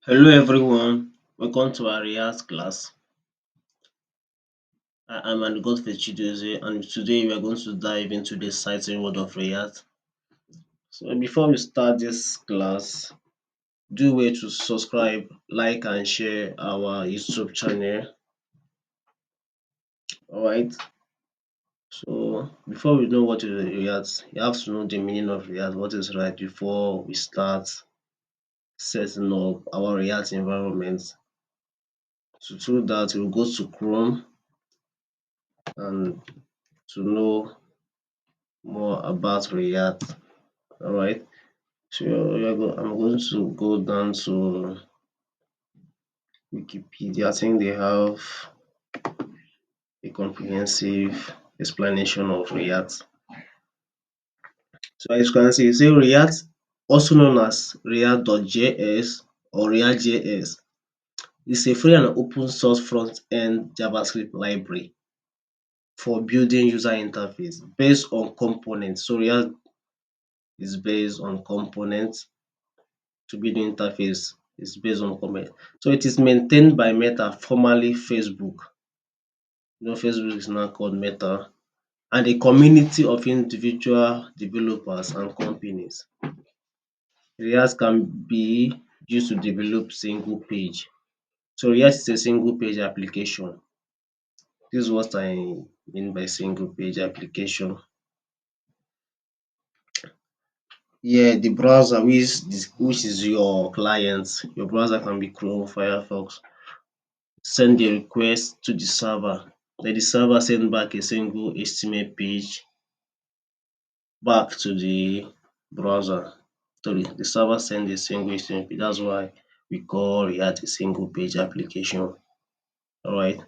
Hello everyone, welcome to our React class. I'm an Godfrey Chidozie and today we are going to dive into the exciting world of React. So before we start this class, do way to subscribe, like and share our YouTube channel. Alright, so before we know what is React, you have to know the meaning of React, what is React before we start setting up our React environment. So through that, we'll go to Chrome and to know more about React. All right. So I'm going to go down to Wikipedia. I think they have a comprehensive explanation of React. So as you can see, React, also known as React.js or React.js, is a free and open source front-end JavaScript library for building user interface based on components. So React is based on components to build interface is based on components. So it is maintained by Meta, formerly Facebook. Facebook is now called Meta, and a community of individual developers and companies. React can be used to develop single page. So React is a single page application. This is what I mean by single page application. Yeah, the browser which is your client. Your browser can be Chrome, Firefox. Send the request to the server. Then the server send back a single HTML page back to the browser. Sorry, the server send a single HTML page. That's why we call React a single page application. All right.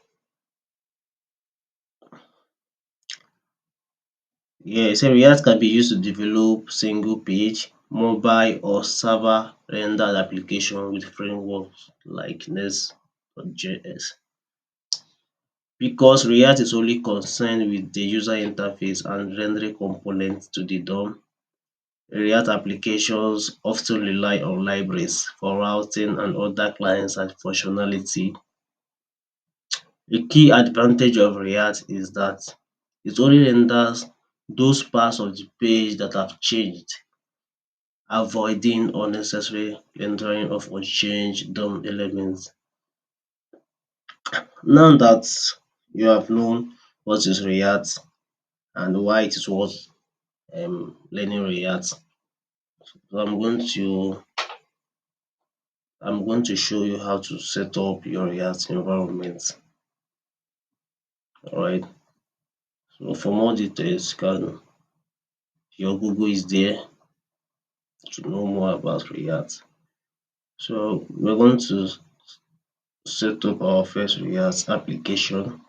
Yeah, so React can be used to develop single page, mobile or server rendered application with frameworks like Nest.js. Because React is only concerned with the user interface and rendering components to the DOM, React applications often rely on libraries for routing and other client-side functionality. A key advantage of React is that it only renders those parts of the page that have changed, avoiding unnecessary rendering of unchanged DOM elements. Now that you have known what is React and why it is worth learning React, so I'm going to show you how to set up your React environment. All right. So for more details, your Google is there to know more about React. So we're going to set up our first React application.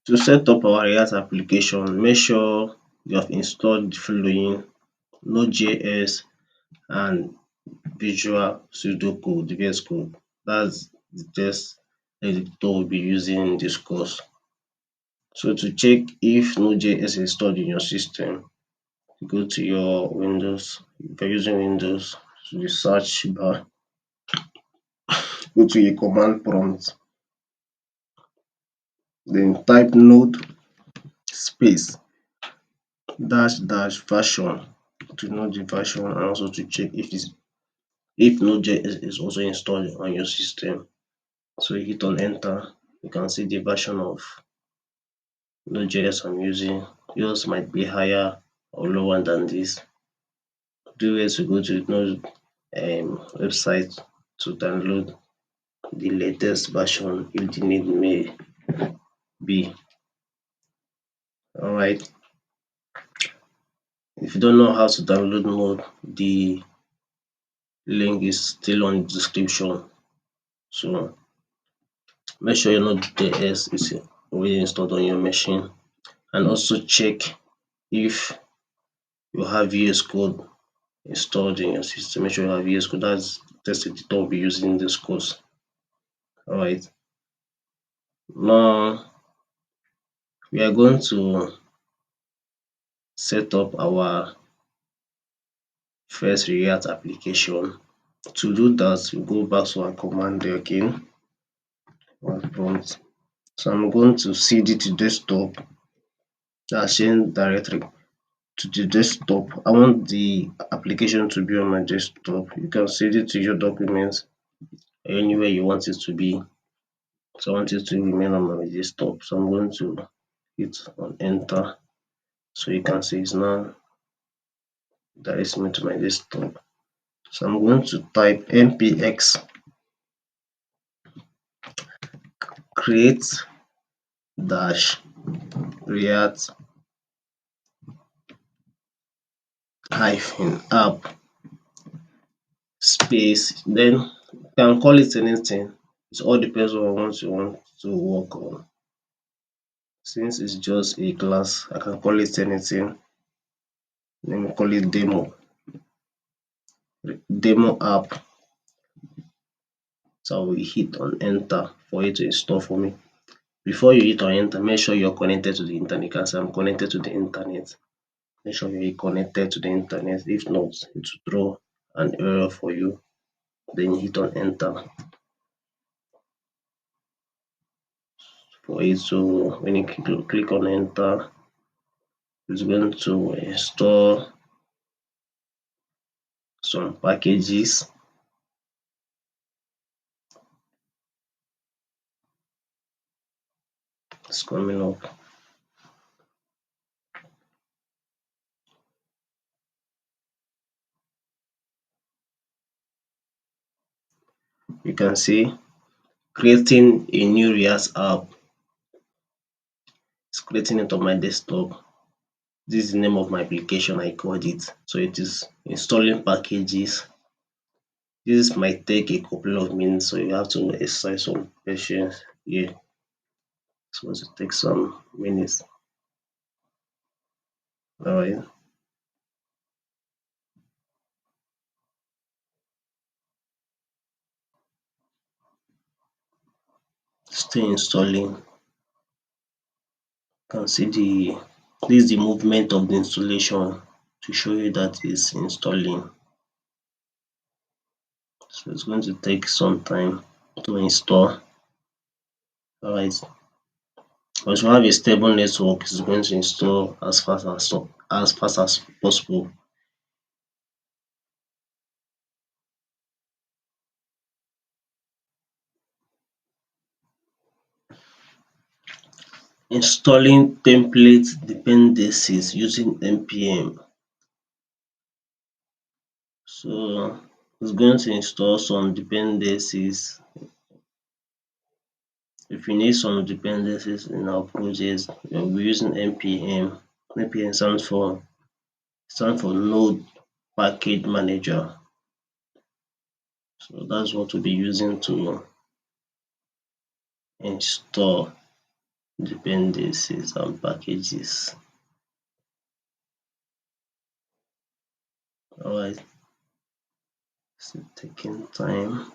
To set up our React application, make sure you have installed the following: Node.js and Visual Pseudocode, the VS Code. That's the test editor we'll be using in this course. So to check if Node.js is installed in your system, go to your Windows. If you're using Windows, to the search bar, go to a command prompt, then type node space dash dash version to know the version and also to check if Node.js is also installed on your system. So you hit on enter, you can see the version of Node.js I'm using. Yours might be higher or lower than this. Do is to go to Node website to download the latest version if the need may be. All right. If you don't know how to download Node, the link is still on the description. So make sure your Node.js is already installed on your machine, and also check if you have VS Code installed in your system. Make sure you have VS Code. That's the test editor we'll be using in this course. All right. Now we are going to set up our first React application. To do that, you go back to our command there again, one prompt. So I'm going to cd to desktop, that's change directory to the desktop. I want the application to be on my desktop. You can cd to your documents anywhere you want it to be. So I want it to remain on my desktop. So I'm going to hit on enter. So you can see it's now directs me to my desktop. So I'm going to type npx create dash react hyphen app space, then you can call it anything. It all depends on what you want to work on. Since it's just a class, I can call it anything. Let me call it demo app. So I will hit on enter for it to install for me. Before you hit on enter, make sure you're connected to the internet. You can say I'm connected to the internet. Make sure you're connected to the internet. If not, it will throw an error for you. Then you hit on enter for it to, when you click on enter, it's going to install some packages. It's coming up. You can see creating a new React app. It's creating it on my desktop. This is the name of my application, I called it. So it is installing packages. This might take a couple of minutes, so you have to exercise some patience here. It's going to take some minutes. All right. Still installing. You can see this is the movement of the installation to show you that it's installing. So it's going to take some time to install. All right. Once you have a stable network, it's going to install as fast as possible. Installing template dependencies using npm. So it's going to install some dependencies. If you need some dependencies in our project, we'll be using npm. npm stands for Node Package Manager. So that's what we'll be using to install dependencies and packages. Alright, so taking time.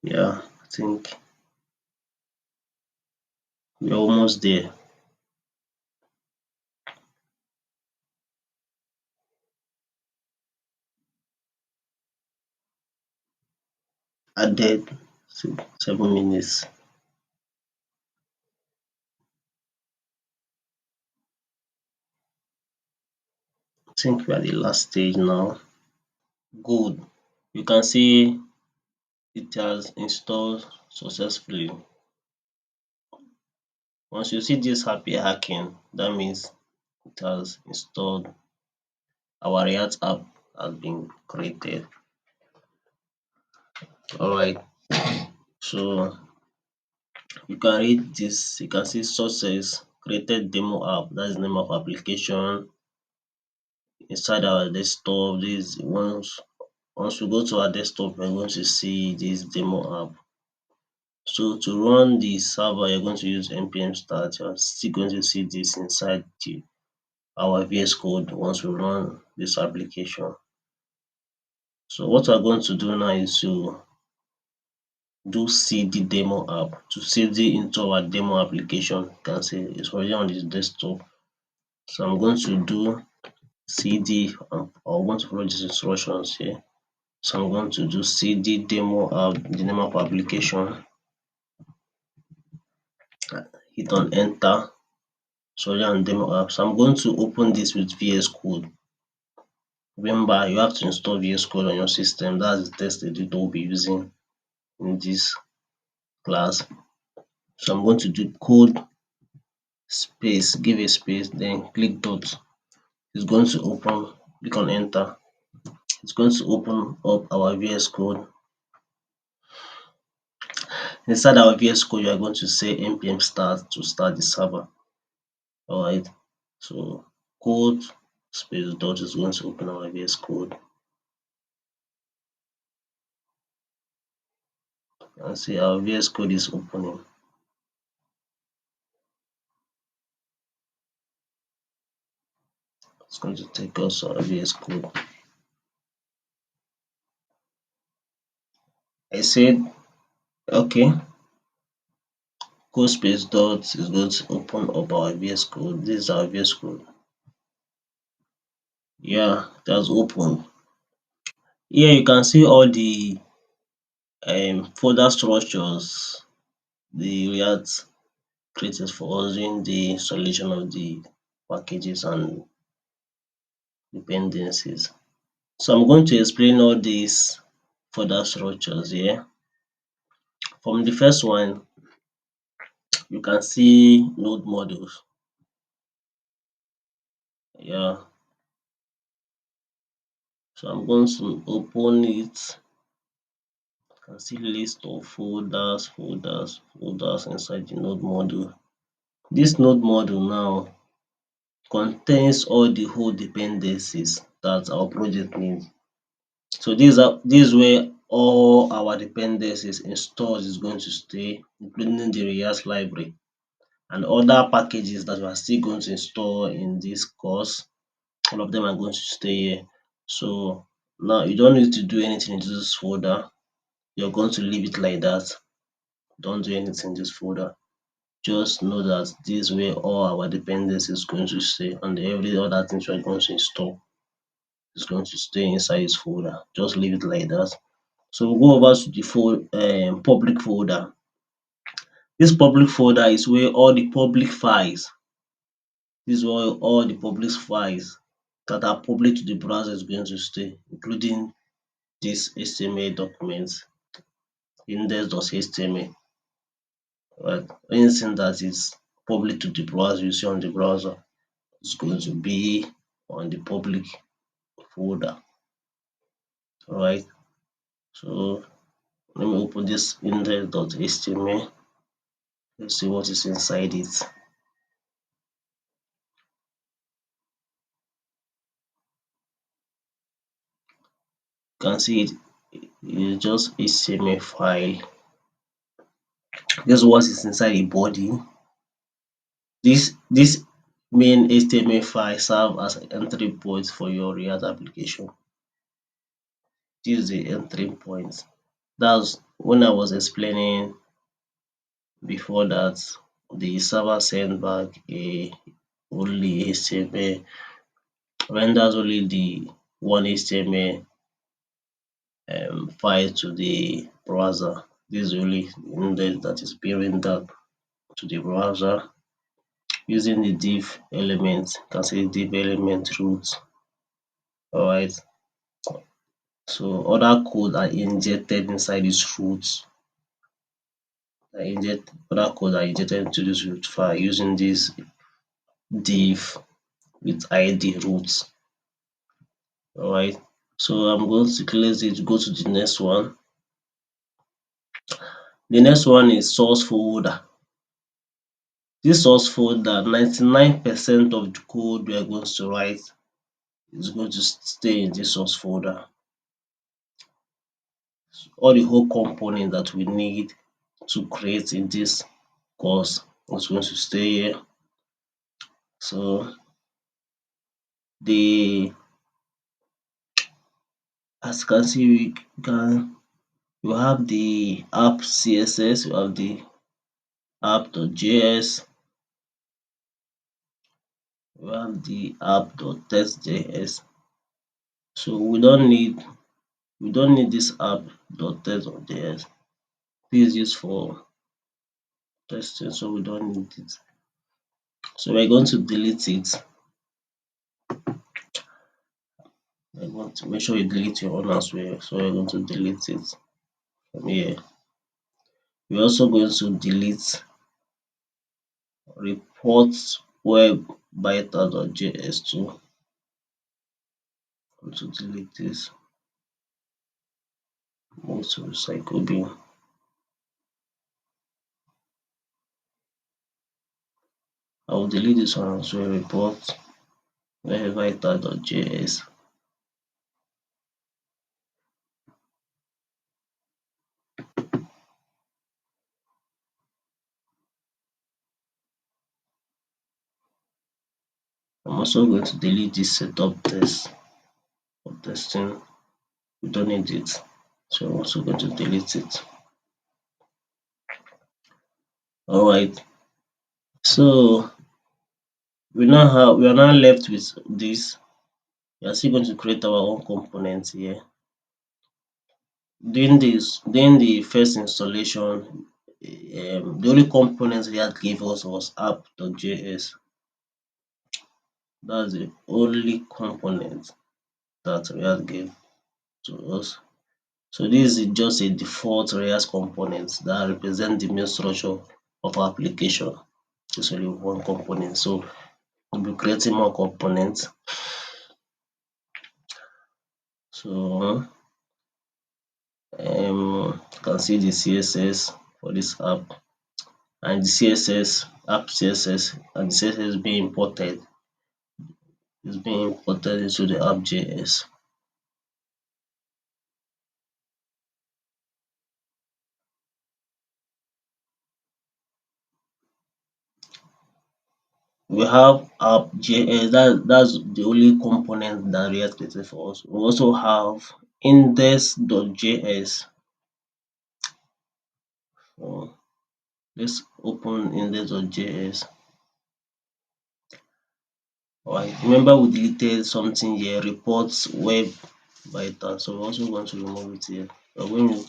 Yeah, I think we're almost there. Added 7 minutes. I think we're at the last stage now. Good. You can see it has installed successfully. Once you see this happy hacking, that means it has installed. Our React app has been created. Alright, so you can read this. You can see success created demo app. That's the name of application inside our desktop. This once we go to our desktop, we're going to see this demo app. So to run the server, you're going to use npm start. You're still going to see this inside our VS Code once we run this application. So what we're going to do now is to do cd demo app to cd into our demo application. You can see it's already on the desktop. So I'm going to do cd, I want to follow these instructions here. So I'm going to do cd demo app, the name of application, hit on enter. So already on demo app. So I'm going to open this with VS Code. Remember, you have to install VS Code on your system. That's the text editor we'll be using in this class. So I'm going to do code space, give a space, then click dot. It's going to open, click on enter. It's going to open up our VS Code. Inside our VS Code, you are going to say npm start to start the server. Alright, so code space dot is going to open our VS Code. And see our VS Code is opening. It's going to take us our VS Code. I said, okay, code space dot is going to open up our VS Code. This is our VS Code. Yeah, it has opened. Here you can see all the folder structures the React created for us during the installation of the packages and dependencies. So I'm going to explain all these folder structures here. From the first one, you can see node modules. Yeah, so I'm going to open it. You can see list of folders inside the node module. This node module now contains all the whole dependencies that our project needs. So this is where all our dependencies installed is going to stay, including the React library and other packages that we are still going to install in this course. All of them are going to stay here. So now you don't need to do anything in this folder. You're going to leave it like that. Don't do anything in this folder. Just know that this is where all our dependencies is going to stay, and every other things we're going to install is going to stay inside this folder. Just leave it like that. So we'll go over to the public folder. This public folder is where all the public files, this is where all the public files that are public to the browser is going to stay, including this HTML document, index.html. Right? Anything that is public to the browser, you see on the browser, is going to be on the public folder. Alright, so let me open this index.html. Let's see what is inside it. You can see it is just HTML file. This is what is inside the body. This main HTML file serve as an entry point for your React application. This is the entry point. That's when I was explaining before that the server sent back a only HTML, renders only the one HTML file to the browser. This is only index that is being rendered to the browser using the div element. You can say div element root. Alright, so other code are injected inside this root. Other code are injected into this root file using this div with id root. Alright, so I'm going to close it, go to the next one. The next one is source folder. This source folder, 99% of the code we are going to write is going to stay in this source folder. All the whole component that we need to create in this course is going to stay here. So the as you can see, You have the app CSS, you have the app.js, you have the app.test.js. So we don't need this app.test.js. This is used for testing, so we don't need it. So we're going to delete it. I want to make sure you delete your own as well. So we're going to delete it from here. We're also going to delete reports web beta.js too. I'm going to delete this. Move to recycle bin. I will delete this one as well. Report web beta.js. I'm also going to delete this setup test for testing. We don't need it. So I'm also going to delete it. Alright. So we are now left with this. We are still going to create our own component here. During the first installation, the only component React gave us was app.js. That's the only component that React gave to us. So this is just a default React component that represents the main structure of our application. It's only one component. So we'll be creating more components. So you can see the CSS for this app, and the CSS app CSS and the CSS being imported is being imported into the app.js. We have app.js, that's the only component that React created for us. We also have index.js. So let's open index.js. Alright, remember we deleted something here, reports web beta. So we're also going to remove it here. But when you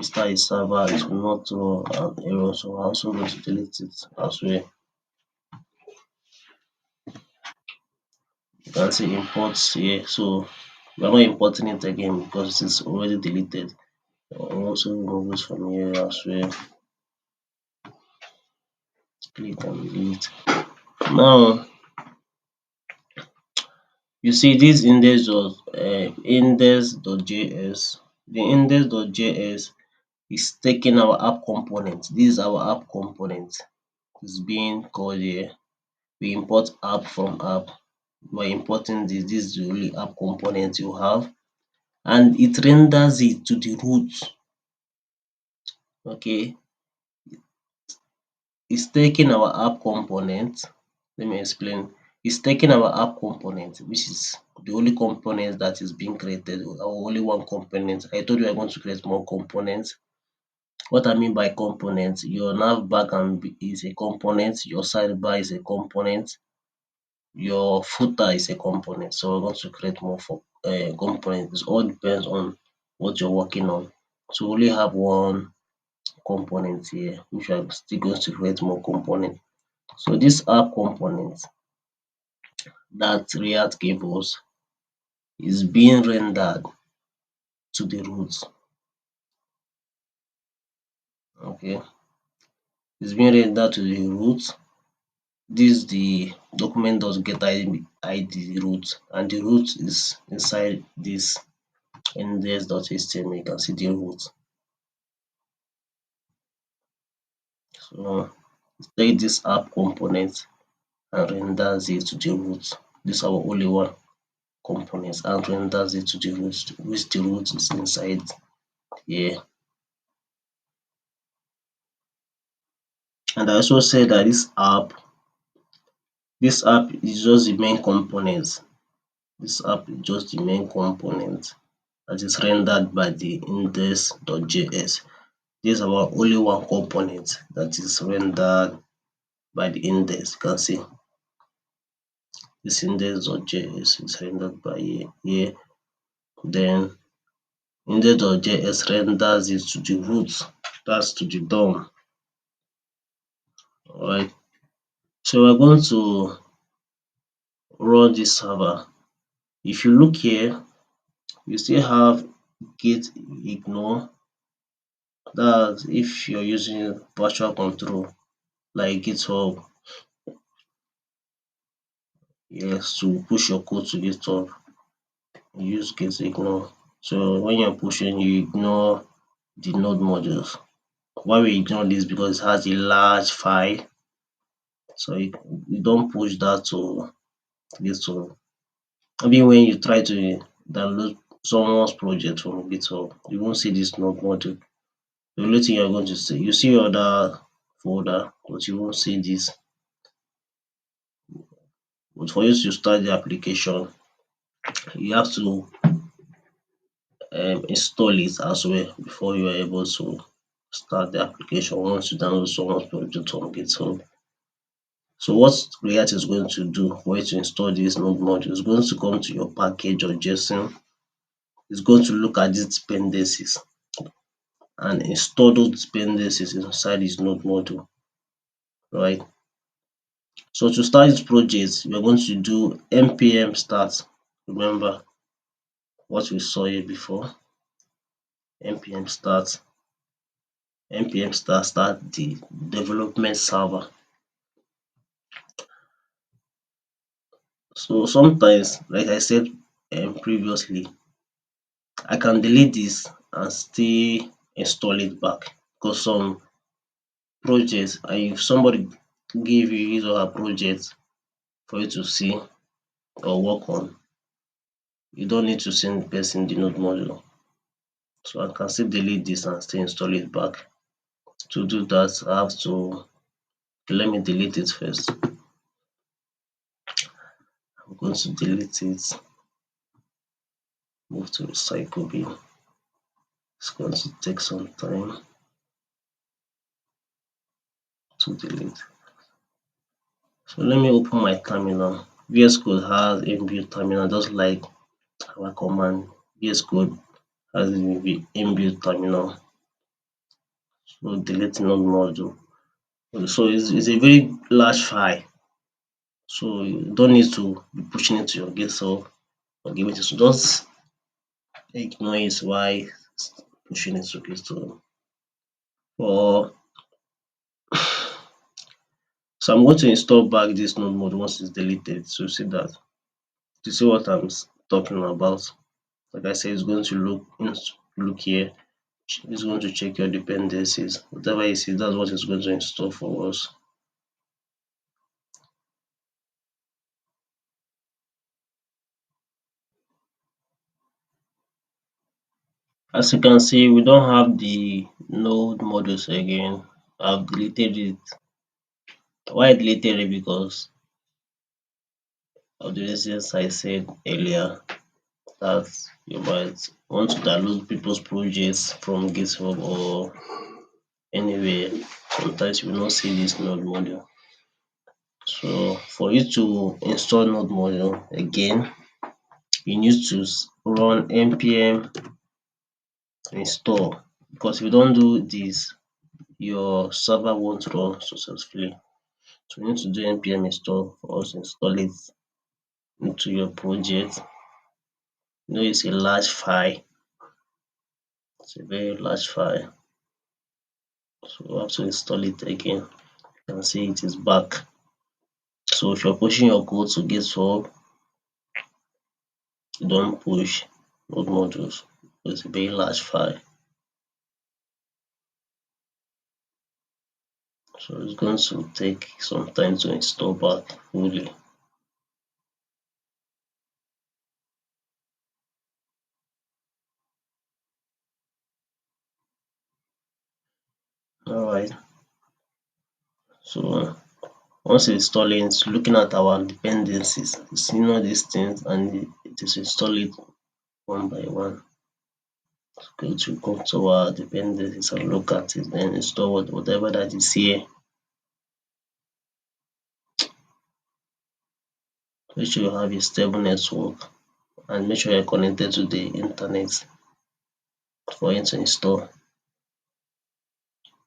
start a server, it will not throw an error. So we're also going to delete it as well. You can see imports here. So we're not importing it again because it is already deleted. I'll also remove it from here as well. Click and delete. Now you see this index.js. The index.js is taking our app component. This is our app component. It's being called here. We import app from app. By importing this, this is the only app component you have, and it renders it to the root. Okay, it's taking our app component. Let me explain. It's taking our app component, which is the only component that is being created, or only one component. I told you I'm going to create more components. What I mean by component, your nav backend is a component, your sidebar is a component, your footer is a component. So we're going to create more for components. It all depends on what you're working on. So we only have one component here, which I'm still going to create more components. So this app component that React gave us is being rendered to the root. Okay, it's being rendered to the root. This is the document.get ID root, and the root is inside this index.html. You can see the root. So take this app component and renders it to the root. This is our only one component, and renders it to the root, which the root is inside here. And I also said that this app is just the main component. This app is just the main component, that is rendered by the index.js. This is about only one component that is rendered by the index. You can see this index.js is rendered by here. Then index.js renders it to the root, that's to the DOM. Alright, so we're going to run this server. If you look here, you still have git ignore. That's if you're using virtual control like GitHub, yes, to push your code to GitHub, you use git ignore. So when you're pushing, you ignore the node modules. Why we ignore this? Because it has a large file, so you don't push that to GitHub. Maybe when you try to download someone's project from GitHub, you won't see this node module. The only thing you're going to see, you see other folder, but you won't see this. But for you to start the application, you have to install it as well before you are able to start the application once you download someone's project from GitHub. So what React is going to do for you to install this node module is going to come to your package or JSON. It's going to look at these dependencies and install those dependencies inside this node module, right? So to start this project, we're going to do npm start. Remember what we saw here before. npm start. npm start the development server. So sometimes, like I said previously, I can delete this and still install it back because some projects, and if somebody give you his or her project for you to see or work on, you don't need to send the person the node module. So I can still delete this and still install it back. To do that, I have to, let me delete it first. I'm going to delete it, move to recycle bin. It's going to take some time to delete. So let me open my terminal. VS Code has inbuilt terminal just like our command. VS Code has inbuilt terminal. So delete node module. So it's a very large file. So you don't need to be pushing it to your GitHub or giving it to just ignore it while pushing it to GitHub. Or so I'm going to install back this node mode once it's deleted. So see that, to see what I'm talking about. Like I said, it's going to look here. It's going to check your dependencies. Whatever you see, that's what it's going to install for us. As you can see, we don't have the node modules again. I've deleted it. Why I deleted it? Because of the reasons I said earlier, that you might want to download people's projects from GitHub or anywhere. Sometimes you will not see this node module. So for you to install node module again, you need to run npm install, because if you don't do this, your server won't run successfully. So you need to do npm install for us to install it into your project. You know, it's a large file. It's a very large file. So we have to install it again. You can see it is back. So if you're pushing your code to GitHub, don't push node modules. It's a very large file. So it's going to take some time to install back fully. Alright. So once installing, it's looking at our dependencies, it's seeing all these things, and it is installing one by one. going to come to our dependencies and look at it, then install whatever that is here. Make sure you have a stable network and make sure you're connected to the internet for it to install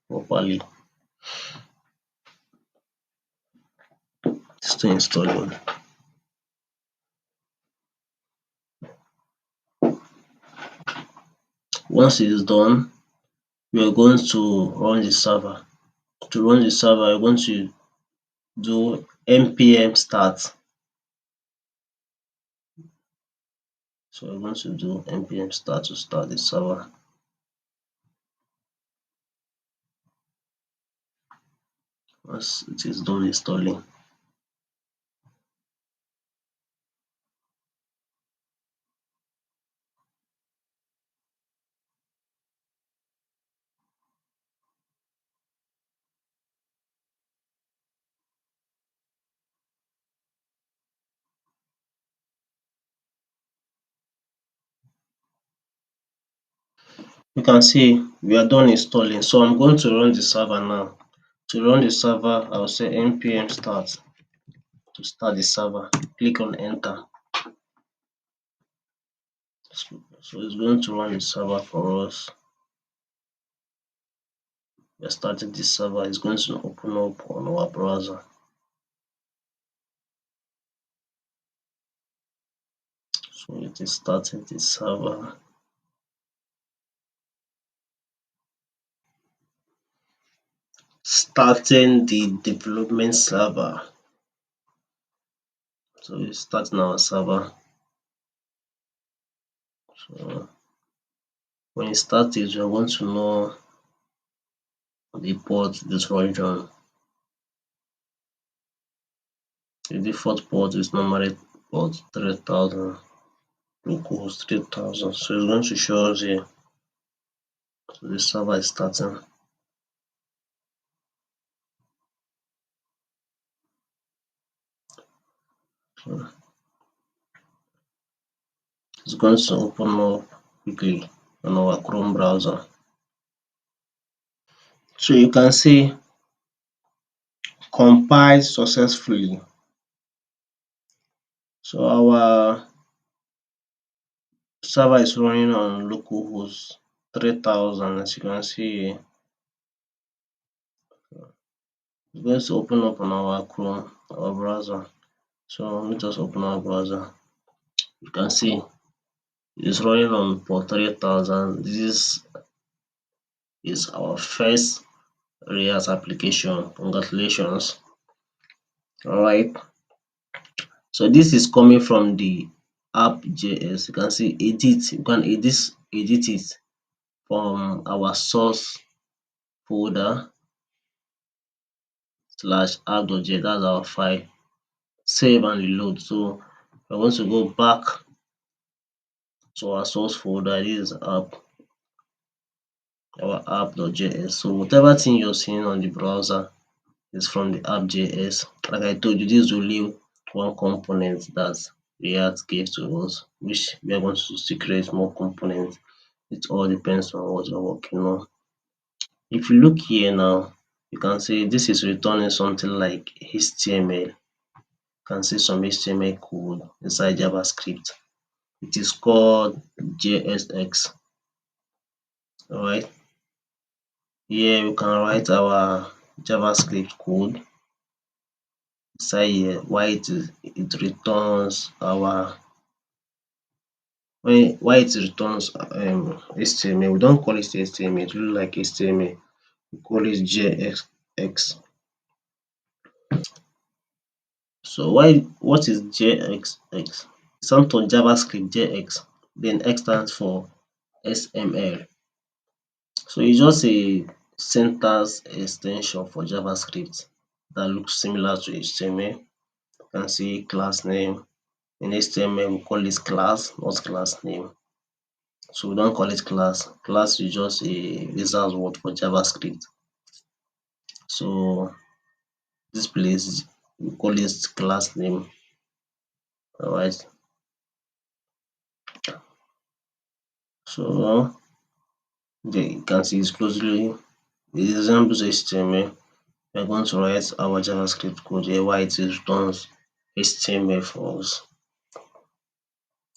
properly. Still installing. Once it is done, we are going to run the server. To run the server, you're going to do npm start. So we're going to do npm start to start the server. Once it is done installing, you can see we are done installing. So I'm going to run the server now. To run the server, I'll say npm start to start the server. Click on enter. So it's going to run the server for us. We are starting this server. It's going to open up on our browser. So it is starting the server. Starting the development server. So it's starting our server. So when it starts, we are going to know the port this region. The default port is normally port 3000, localhost 3000. So it's going to show us here. So the server is starting. So it's going to open up quickly on our Chrome browser. So you can see compiled successfully. So our server is running on localhost 3000, as you can see. It's going to open up on our Chrome, our browser. So let us open our browser. You can see it's running on port 3000. This is our first React application. Congratulations. Alright. So this is coming from the app.js. You can see edit. You can edit it from our source folder slash app.js. That's our file. Save and reload. So I want to go back to our source folder. This is app, our app.js. So whatever thing you're seeing on the browser is from the app.js. Like I told you, this is only one component that React gave to us, which we are going to still create more components. It all depends on what you're working on. If you look here now, you can see this is returning something like HTML. You can see some HTML code inside JavaScript. It is called JSX. Alright. Here we can write our JavaScript code inside here. Why it returns our why it returns HTML. We don't call it HTML. It looks like HTML. We call it JSX. So what is JSX? Some to JavaScript JX, then X stands for SML. So it's just a syntax extension for JavaScript that looks similar to HTML. You can see class name. In HTML, we call it class, not class name. So we don't call it class. Class is just a result word for JavaScript. So this place we call it class name. Alright. So You can see it's closely it resembles HTML. We're going to write our JavaScript code here while it returns HTML for us.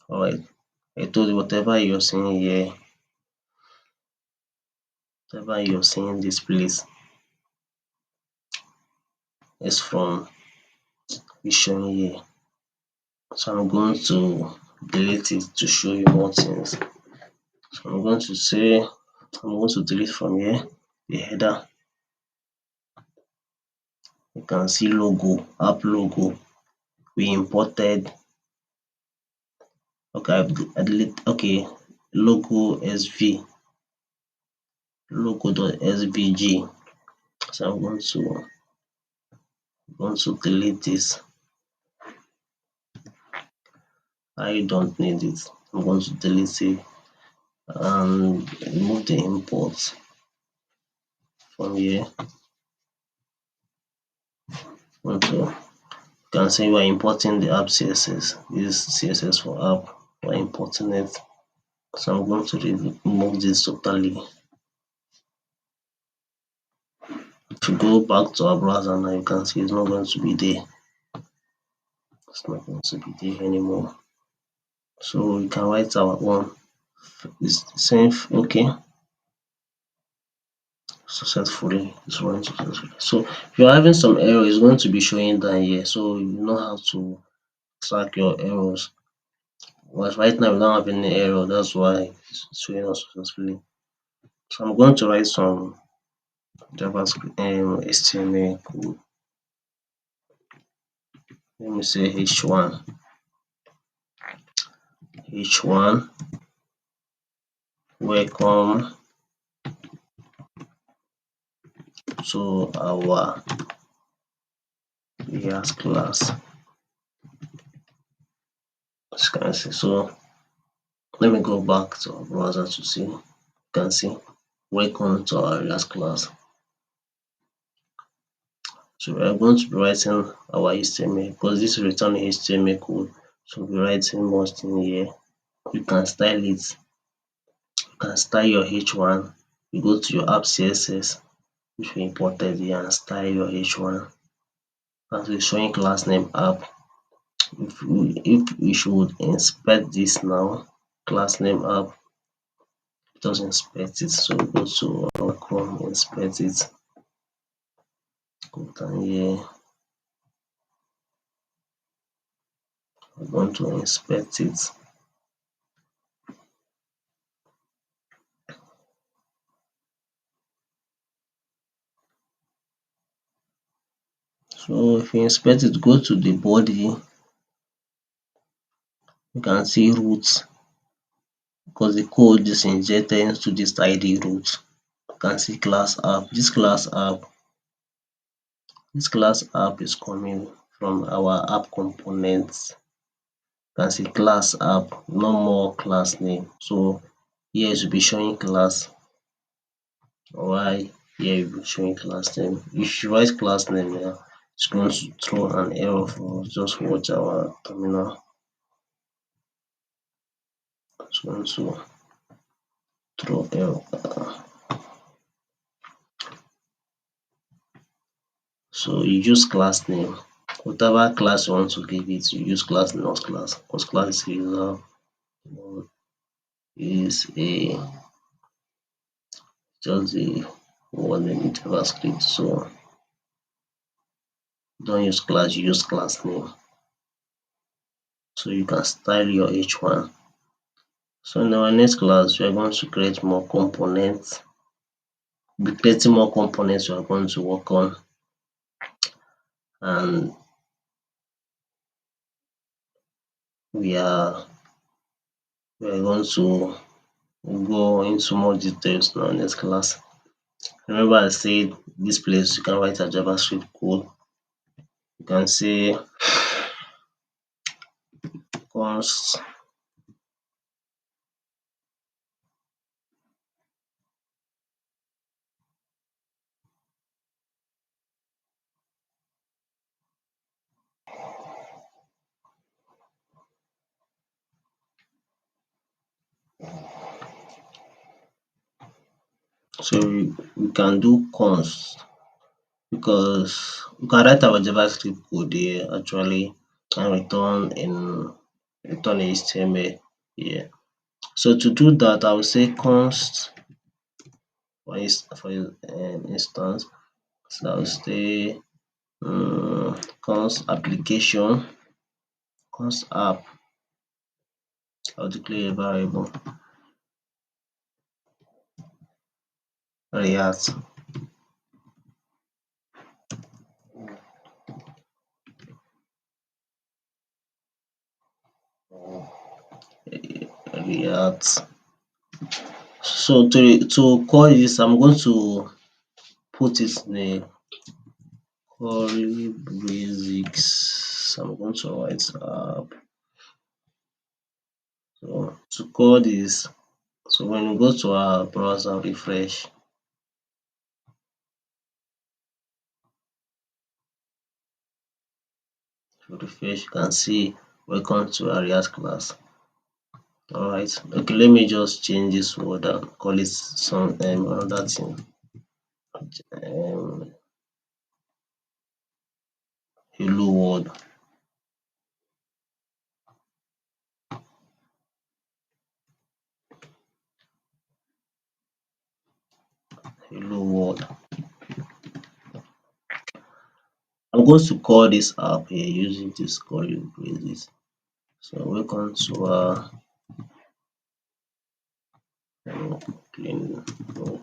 Alright, I told you whatever you're seeing here, whatever you're seeing this place is from is showing here. So I'm going to delete it to show you more things. So I'm going to say I'm going to delete from here the header. You can see logo, app logo. We imported I delete logo sv logo.svg. So I'm going to delete this. I don't need it. I'm going to delete it and remove the imports from here. You can see we're importing the app CSS. This CSS for app, we're importing it. So I'm going to remove this totally. If you go back to our browser now, you can see it's not going to be there. It's not going to be there anymore. So we can write our own. It's saying okay, successfully. It's running successfully. So if you're having some error, it's going to be showing down here. So you know how to track your errors. But right now we don't have any error, that's why it's showing us successfully. So I'm going to write some JavaScript HTML code. Let me say h1 welcome to our React class. As you can see, so let me go back to our browser to see. You can see welcome to our React class. So we are going to be writing our HTML because this is return HTML code. So we'll be writing most in here. You can style it. You can style your h1. You go to your app CSS which we imported here and style your h1. As we're showing class name app. If we should inspect this now, class name app, it doesn't inspect it. So we go to our Chrome, inspect it. Go down here. We're going to inspect it. So if you inspect it, go to the body. You can see root because the code is injected into this ID root. You can see class app. This class app is coming from our app components. You can see class app, no more class name. So here it will be showing class. Why here it will be showing class name. If you write class name here, it's going to throw an error for us. Just watch our terminal. It's going to throw error. So you use class name. Whatever class you want to give it, you use class name, not class. Because class is user is a just a word name in JavaScript. So don't use class, you use class name. So you can style your h1. So in our next class, we are going to create more components. Be creating more components we are going to work on, and we are going to go into more details in our next class. Remember I said this place you can write a JavaScript code. You can say const So we can do const because we can write our JavaScript code here actually and return HTML here. So to do that, I will say const for instance. So I will say const application, const app. I'll declare a variable React, React. So to call this, I'm going to put it in a curly basics. I'm going to write up. So to call this, so when you go to our browser, refresh, you can see welcome to our React class. Alright, okay, let me just change this word and call it some another thing. Um, hello world, hello world. I'm going to call this app here using this curly braces. So welcome to our clean. So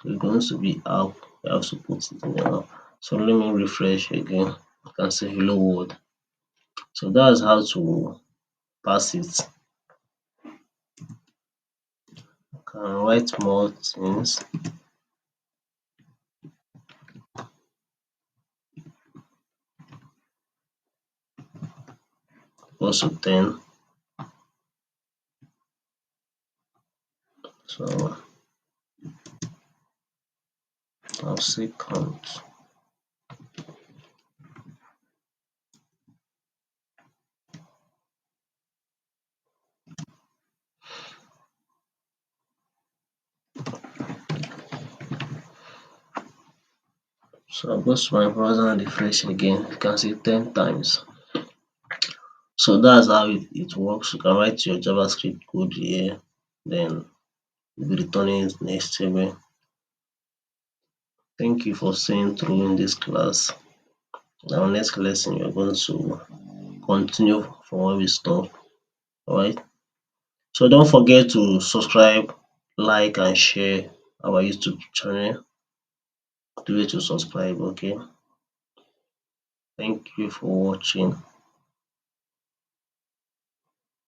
it's going to be app. I have to put it in there. So let me refresh again. You can say hello world. So that's how to pass it. You can write more things. Also 10. So I'll say count. So I'll go to my browser and refresh again. You can see 10 times. So that's how it works. You can write your JavaScript code here, then you'll be returning it next HTML. Thank you for seeing through in this class. Our next lesson, we're going to continue from where we stopped. Alright. So don't forget to subscribe, like, and share our YouTube channel. Do it to subscribe, okay? Thank you for watching.